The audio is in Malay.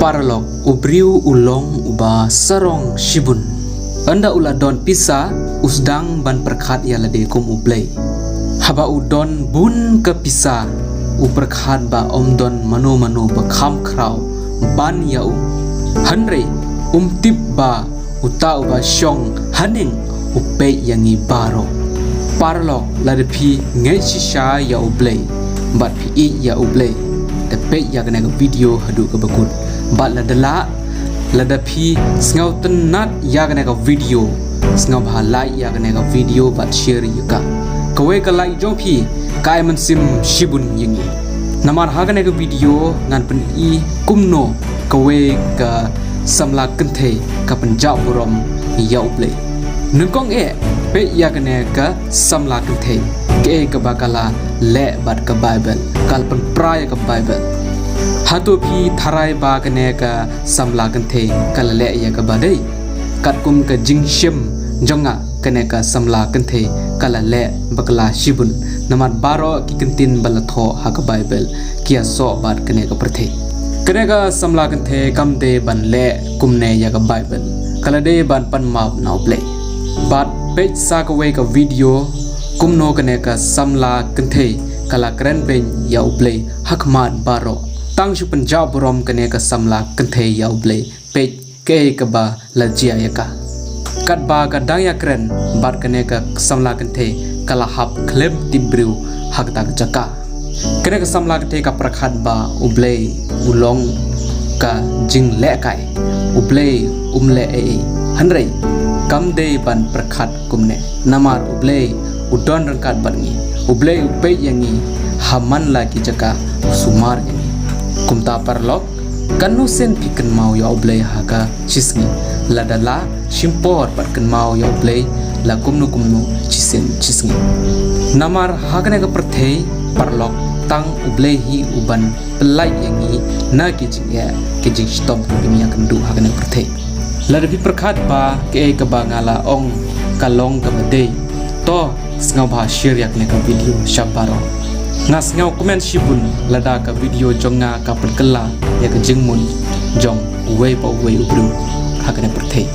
Paralog ubriu ulong uba sarong shibun. Anda ula don pisa usdang ban perkhat ya lade kum Blei. Haba udon bun ke pisa uperkhat ba omdon mano ba kham kraw ban ya hanre tip ba uta uba shong haning upei yangi baro. Paralog lade pi ngai shisha ya Blei bat pi ya Blei. Te pei ya kena video hadu ke bakut. Bat ladala lada pi sngau tenat ya kena video sngau bah like ya kena video bat share Ïaka kawe ka like jo pi kai man sim shibun yingi namar ha kena video ngan pen kumno kawe ka Samla Kynthei ka penjau burom ya Blei nungkong pe ya kena ka Samla Kynthei ke ka bakala le bat ka Bible kal pen pray ka Bible hatu pi tharai ba kene ka Samla Kynthei kalale ya ka badai katkum ka jingshim jonga kene ka Samla Kynthei kalale bakla shibun namat baro ki kentin balatho ha ka Bible kia so bat kene ka prthe kene ka Samla Kynthei kamde ban le kumne ya ka Bible kalade ban pan map na Blei bat page sa ka we ka video kumno kene ka Samla Kynthei kala Kren Beiñ ya Blei hakmat baro tang shu penjau burom kene ka Samla Kynthei ya Blei pej ke ka ba lajia Ïaka kat ba ka dang ya Kren bat kene ka Samla Kynthei kala hap klem tibriu hak tak jaka kene ka Samla Kynthei ka prakhat ba Blei ulong ka jing Lehkai Blei le hanrei kamde ban prakhat kumne namar Blei udon rangkat bangi Blei upei yangi haman lagi jaka sumar yangi kumta parlok kanu sen piken mau ya Blei haka chisngi ladala shimpor patken mau ya Blei la kumnu chisen chisngi namar hakane ka perthei parlok tang Blei hi uban pelai yangi na kijing ya kijing stom dunia kendu hakane perthei ladabi perkhat ba ke ka bangala ong kalong ka badei to sngau ba share yak ne ka video shabaro ngas ngau komen shibun lada ka video jonga ka perkela ya ka jingmun jong wei pa wei ubru hakane perthei